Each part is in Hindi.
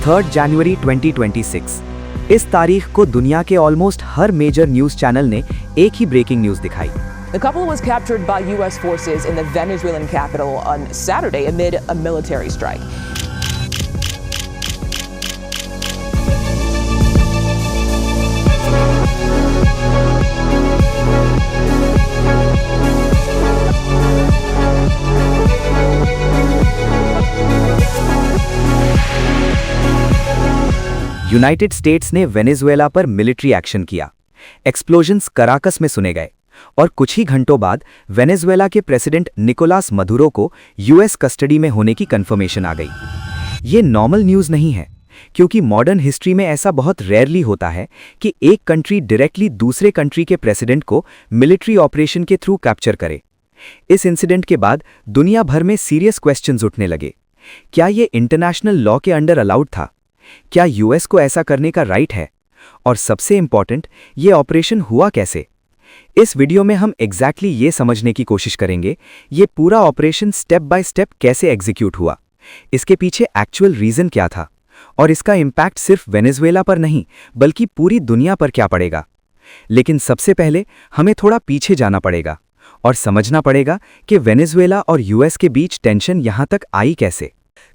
3 जनवरी 2026। इस तारीख को दुनिया के ऑलमोस्ट हर मेजर न्यूज चैनल ने एक ही ब्रेकिंग न्यूज दिखाई। The couple was captured by U.S. forces in the Venezuelan capital on Saturday amid a military strike. United states ने वेनेजुएला पर मिलिट्री एक्शन किया। एक्सप्लोजन्स कराकस में सुने गए और कुछ ही घंटों बाद वेनेजुएला के प्रेसिडेंट निकोलास मदुरो को यूएस कस्टडी में होने की कंफर्मेशन आ गई। ये नॉर्मल न्यूज़ नहीं है, क्योंकि मॉडर्न हिस्ट्री में ऐसा बहुत रेयरली होता है कि एक कंट्री डायरेक्टली दूसरे कंट्री के प्रेसिडेंट को मिलिट्री ऑपरेशन के थ्रू कैप्चर करे। इस इंसिडेंट के बाद दुनिया भर में सीरियस क्वेश्चंस उठने लगे। क्या ये इंटरनेशनल लॉ के अंडर अलाउड था? क्या यूएस को ऐसा करने का राइट है? और सबसे इंपॉर्टेंट, ये ऑपरेशन हुआ कैसे? इस वीडियो में हम एग्जैक्टली ये समझने की कोशिश करेंगे, ये पूरा ऑपरेशन स्टेप बाय स्टेप कैसे एग्जीक्यूट हुआ, इसके पीछे एक्चुअल रीजन क्या था, और इसका इम्पैक्ट सिर्फ वेनेजुएला पर नहीं बल्कि पूरी दुनिया पर क्या पड़ेगा। लेकिन सबसे पहले हमें थोड़ा पीछे जाना पड़ेगा और समझना पड़ेगा कि वेनेजुएला और यूएस के बीच टेंशन यहां तक आई कैसे।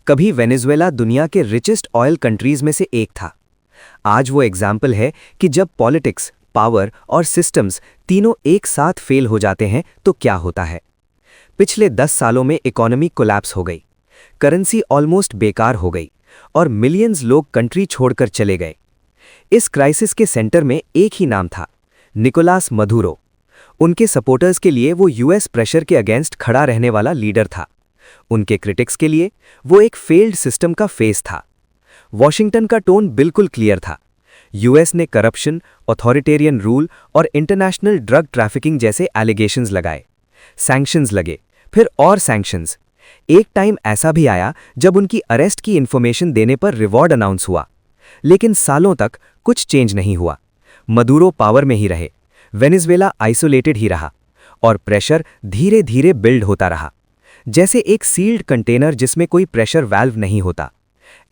कभी वेनेजुएला दुनिया के रिचेस्ट ऑयल कंट्रीज में से एक था। आज वो एग्जाम्पल है कि जब पॉलिटिक्स, पावर और सिस्टम्स तीनों एक साथ फेल हो जाते हैं तो क्या होता है। पिछले 10 सालों में इकोनॉमी कोलैप्स हो गई, करेंसी ऑलमोस्ट बेकार हो गई और मिलियंस लोग कंट्री छोड़कर चले गए। इस क्राइसिस के सेंटर में एक ही नाम था, निकोलास मदुरो। उनके सपोर्टर्स के लिए वो यूएस प्रेशर के अगेंस्ट खड़ा रहने वाला लीडर था। उनके क्रिटिक्स के लिए वो एक फेल्ड सिस्टम का फेस था। वॉशिंगटन का टोन बिल्कुल क्लियर था। यूएस ने करप्शन, ऑथोरिटेरियन रूल और इंटरनेशनल ड्रग ट्रैफिकिंग जैसे एलिगेशंस लगाए। सैंक्शंस लगे, फिर और सैंक्शंस। एक टाइम ऐसा भी आया जब उनकी अरेस्ट की इन्फॉर्मेशन देने पर रिवॉर्ड अनाउंस हुआ। लेकिन सालों तक कुछ चेंज नहीं हुआ। मदुरो पावर में ही रहे, वेनेजुएला आइसोलेटेड ही रहा और प्रेशर धीरे धीरे बिल्ड होता रहा, जैसे एक सील्ड कंटेनर जिसमें कोई प्रेशर वाल्व नहीं होता।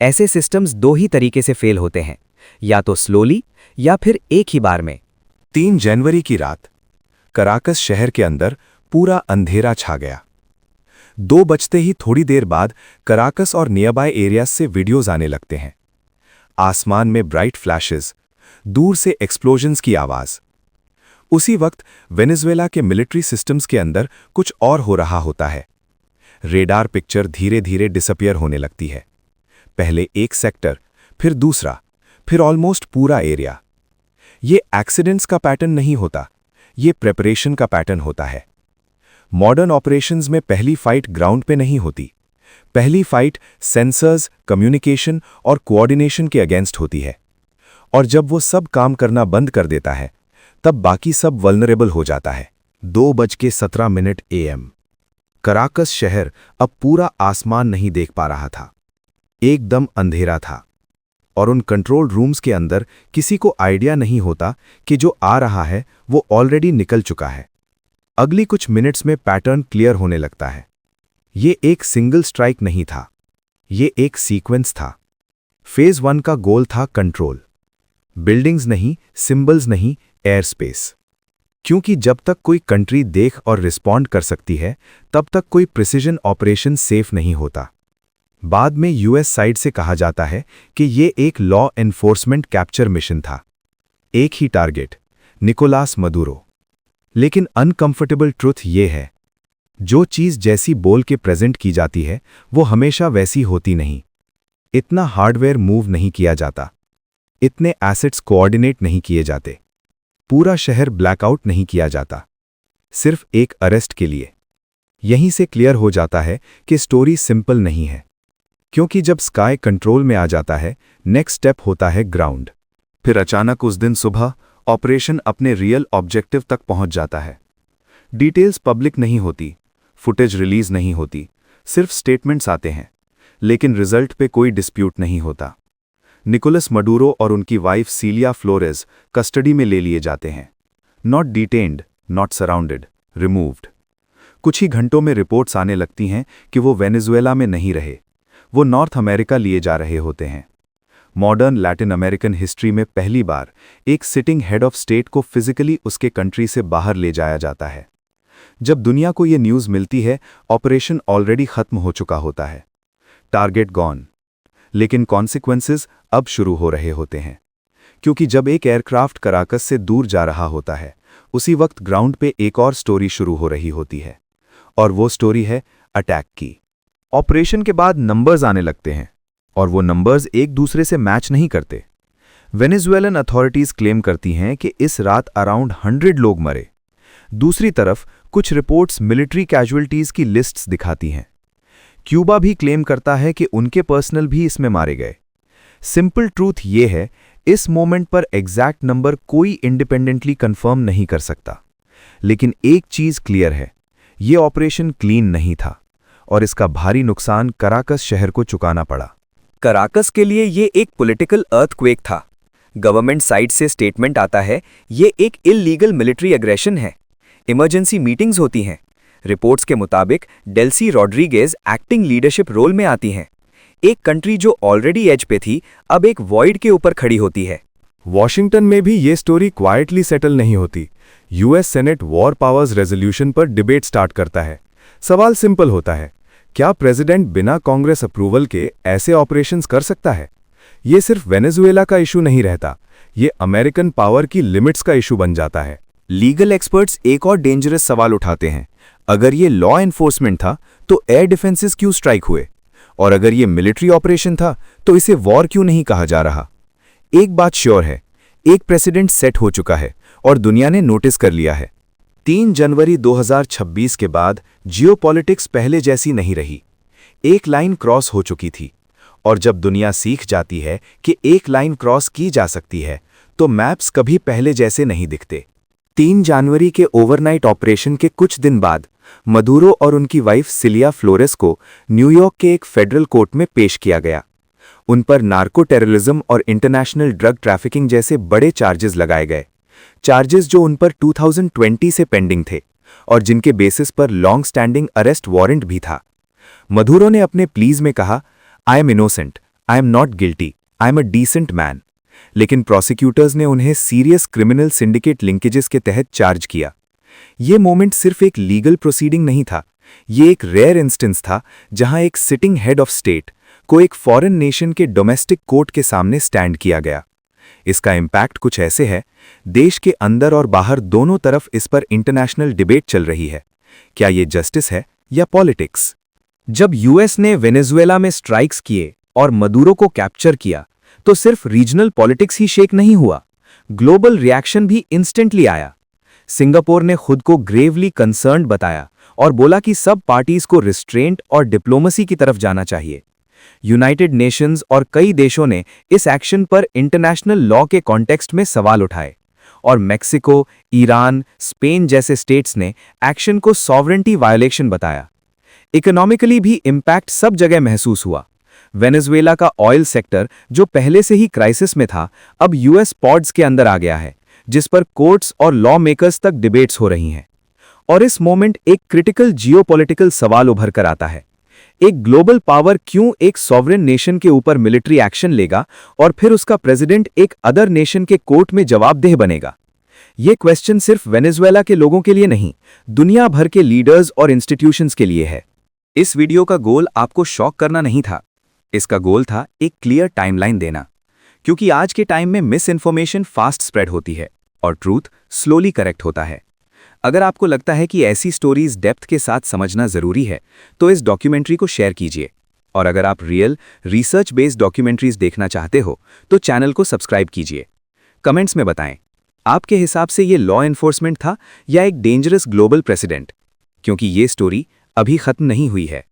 ऐसे सिस्टम्स दो ही तरीके से फेल होते हैं, या तो स्लोली या फिर एक ही बार में। 3 जनवरी की रात कराकस शहर के अंदर पूरा अंधेरा छा गया। 2 बजते ही थोड़ी देर बाद कराकस और नियरबाई एरियाज से वीडियोज आने लगते हैं। आसमान में ब्राइट फ्लैशेस, दूर से एक्सप्लोजन्स की आवाज। उसी वक्त वेनेजुएला के मिलिट्री सिस्टम्स के अंदर कुछ और हो रहा होता है। रेडार पिक्चर धीरे धीरे डिसअपियर होने लगती है। पहले एक सेक्टर, फिर दूसरा, फिर ऑलमोस्ट पूरा एरिया। ये एक्सीडेंट्स का पैटर्न नहीं होता, ये प्रेपरेशन का पैटर्न होता है। मॉडर्न ऑपरेशंस में पहली फाइट ग्राउंड पे नहीं होती। पहली फाइट सेंसर्स, कम्युनिकेशन और कोऑर्डिनेशन के अगेंस्ट होती है। और जब वो सब काम करना बंद कर देता है, तब बाकी सब वल्नरेबल हो जाता है। 2:17 AM। कराकस शहर अब पूरा आसमान नहीं देख पा रहा था। एकदम अंधेरा था और उन कंट्रोल रूम्स के अंदर किसी को आइडिया नहीं होता कि जो आ रहा है वो ऑलरेडी निकल चुका है। अगली कुछ मिनट्स में पैटर्न क्लियर होने लगता है। ये एक सिंगल स्ट्राइक नहीं था, ये एक सीक्वेंस था। फेज 1 का गोल था कंट्रोल। बिल्डिंग्स नहीं, सिंबल्स नहीं, एयर स्पेस। क्योंकि जब तक कोई कंट्री देख और रिस्पॉन्ड कर सकती है, तब तक कोई प्रिसिजन ऑपरेशन सेफ नहीं होता। बाद में यूएस साइड से कहा जाता है कि ये एक लॉ एनफोर्समेंट कैप्चर मिशन था। एक ही टारगेट, निकोलास मदुरो। लेकिन अनकंफर्टेबल ट्रुथ ये है, जो चीज जैसी बोल के प्रेजेंट की जाती है वो हमेशा वैसी होती नहीं। इतना हार्डवेयर मूव नहीं किया जाता, इतने एसेट्स कोऑर्डिनेट नहीं किए जाते, पूरा शहर ब्लैकआउट नहीं किया जाता, सिर्फ एक अरेस्ट के लिए। यहीं से क्लियर हो जाता है कि स्टोरी सिंपल नहीं है, क्योंकि जब स्काई कंट्रोल में आ जाता है, नेक्स्ट स्टेप होता है ग्राउंड। फिर अचानक उस दिन सुबह ऑपरेशन अपने रियल ऑब्जेक्टिव तक पहुंच जाता है। डिटेल्स पब्लिक नहीं होती, फुटेज रिलीज नहीं होती, सिर्फ स्टेटमेंट्स आते हैं, लेकिन रिजल्ट पे कोई डिस्प्यूट नहीं होता। निकोलस मडुरो और उनकी वाइफ सीलिया फ्लोरेज कस्टडी में ले लिए जाते हैं। Not detained, not surrounded, removed. कुछ ही घंटों में रिपोर्ट्स आने लगती हैं कि वो वेनेजुएला में नहीं रहे, वो नॉर्थ अमेरिका लिए जा रहे होते हैं। मॉडर्न लैटिन अमेरिकन हिस्ट्री में पहली बार एक सिटिंग हेड ऑफ स्टेट को फिजिकली उसके कंट्री से बाहर ले जाया जाता है। जब दुनिया को ये न्यूज़ मिलती है, ऑपरेशन ऑलरेडी खत्म हो चुका होता है, टारगेट गॉन। लेकिन कॉन्सिक्वेंसेस अब शुरू हो रहे होते हैं, क्योंकि जब एक एयरक्राफ्ट कराकस से दूर जा रहा होता है, उसी वक्त ग्राउंड पे एक और स्टोरी शुरू हो रही होती है, और वो स्टोरी है अटैक की। ऑपरेशन के बाद नंबर्स आने लगते हैं, और वो नंबर्स एक दूसरे से मैच नहीं करते। वेनेजुएलन अथॉरिटीज क्लेम करती हैं कि इस रात अराउंड 100 लोग मरे। दूसरी तरफ कुछ रिपोर्ट्स मिलिट्री कैजुअल्टीज की लिस्ट्स दिखाती हैं। क्यूबा भी क्लेम करता है कि उनके पर्सनल भी इसमें मारे गए। सिंपल ट्रूथ ये है, इस मोमेंट पर एग्जैक्ट नंबर कोई इंडिपेंडेंटली कंफर्म नहीं कर सकता। लेकिन एक चीज क्लियर है, ये ऑपरेशन क्लीन नहीं था, और इसका भारी नुकसान कराकस शहर को चुकाना पड़ा। कराकस के लिए ये एक पॉलिटिकल अर्थक्वेक था। गवर्नमेंट साइड से स्टेटमेंट आता है, ये एक इल्लीगल मिलिट्री एग्रेशन है। इमरजेंसी मीटिंग्स होती हैं। रिपोर्ट्स के मुताबिक Delcy Rodriguez acting leadership role में आती हैं। एक कंट्री जो ऑलरेडी एज पे थी, अब एक वॉइड के ऊपर खड़ी होती है। वॉशिंगटन में भी ये स्टोरी क्वाइटली सेटल नहीं होती। US senate war powers resolution पर डिबेट स्टार्ट करता है। सवाल सिंपल होता है, क्या प्रेसिडेंट बिना कांग्रेस अप्रूवल के ऐसे ऑपरेशंस कर सकता है? ये सिर्फ वेनेजुएला का इशू नहीं रहता, ये अमेरिकन पावर की लिमिट्स का इशू बन जाता है। लीगल एक्सपर्ट्स एक और डेंजरस सवाल उठाते हैं, अगर ये लॉ एनफोर्समेंट था तो एयर डिफेंसेस क्यों स्ट्राइक हुए? और अगर ये मिलिट्री ऑपरेशन था तो इसे वॉर क्यों नहीं कहा जा रहा? एक बात श्योर है, एक प्रेसिडेंट सेट हो चुका है और दुनिया ने नोटिस कर लिया है। 3 जनवरी 2026 के बाद जियोपॉलिटिक्स पहले जैसी नहीं रही। एक लाइन क्रॉस हो चुकी थी, और जब दुनिया सीख जाती है कि एक लाइन क्रॉस की जा सकती है, तो मैप्स कभी पहले जैसे नहीं दिखते। 3 जनवरी के ओवरनाइट ऑपरेशन के कुछ दिन बाद मदुरो और उनकी वाइफ सिलिया फ्लोरेस को न्यूयॉर्क के एक फेडरल कोर्ट में पेश किया गया। उन पर नार्को टेररिज्म और इंटरनेशनल ड्रग ट्रैफिकिंग जैसे बड़े चार्जेस लगाए गए, चार्जेस जो उन पर 2020 से पेंडिंग थे और जिनके बेसिस पर लॉन्ग स्टैंडिंग अरेस्ट वारंट भी था। मदुरो ने अपने प्लीज में कहा, I am innocent, I am not guilty, I am a decent man. लेकिन प्रोसिक्यूटर्स ने उन्हें सीरियस क्रिमिनल सिंडिकेट लिंकेजेस के तहत चार्ज किया। ये मोमेंट सिर्फ एक लीगल प्रोसीडिंग नहीं था, ये एक रेयर इंस्टेंस था जहां एक सिटिंग हेड ऑफ स्टेट को एक फॉरेन नेशन के डोमेस्टिक कोर्ट के सामने स्टैंड किया गया। इसका इम्पैक्ट कुछ ऐसे है, देश के अंदर और बाहर दोनों तरफ इस पर इंटरनेशनल डिबेट चल रही है, क्या ये जस्टिस है या पॉलिटिक्स? जब यूएस ने वेनेजुएला में स्ट्राइक्स किए और मदुरो को कैप्चर किया, तो सिर्फ रीजनल पॉलिटिक्स ही शेक नहीं हुआ, ग्लोबल रिएक्शन भी इंस्टेंटली आया। सिंगापुर ने खुद को ग्रेवली कंसर्न्ड बताया और बोला कि सब पार्टीज को रिस्ट्रेंट और डिप्लोमेसी की तरफ जाना चाहिए। यूनाइटेड नेशंस और कई देशों ने इस एक्शन पर इंटरनेशनल लॉ के कॉन्टेक्स्ट में सवाल उठाए, और मेक्सिको, ईरान, स्पेन जैसे स्टेट्स ने एक्शन को सॉवरेंटी वायोलेशन बताया। इकोनॉमिकली भी इम्पैक्ट सब जगह महसूस हुआ। वेनेजुएला का ऑयल सेक्टर, जो पहले से ही क्राइसिस में था, अब यूएस पॉड्स के अंदर आ गया है, जिस पर कोर्ट्स और लॉ मेकर्स तक डिबेट्स हो रही हैं। और इस मोमेंट एक क्रिटिकल जियोपॉलिटिकल सवाल उभर कर आता है, एक ग्लोबल पावर क्यों एक सॉवरेन नेशन के ऊपर मिलिट्री एक्शन लेगा और फिर उसका प्रेसिडेंट एक अदर नेशन के कोर्ट में जवाबदेह बनेगा? ये क्वेश्चन सिर्फ वेनेजुएला के लोगों के लिए नहीं, दुनिया भर के लीडर्स और इंस्टीट्यूशंस के लिए है। इस वीडियो का गोल आपको शॉक करना नहीं था, इसका गोल था एक क्लियर टाइमलाइन देना, क्योंकि आज के टाइम में मिस इन्फॉर्मेशन फास्ट स्प्रेड होती है और ट्रूथ स्लोली करेक्ट होता है। अगर आपको लगता है कि ऐसी स्टोरीज डेप्थ के साथ समझना जरूरी है, तो इस डॉक्यूमेंट्री को शेयर कीजिए। और अगर आप रियल रिसर्च बेस्ड डॉक्यूमेंट्रीज देखना चाहते हो, तो चैनल को सब्सक्राइब कीजिए। कमेंट्स में बताएं, आपके हिसाब से ये लॉ एनफोर्समेंट था या एक डेंजरस ग्लोबल प्रेसिडेंट? क्योंकि ये स्टोरी अभी खत्म नहीं हुई है।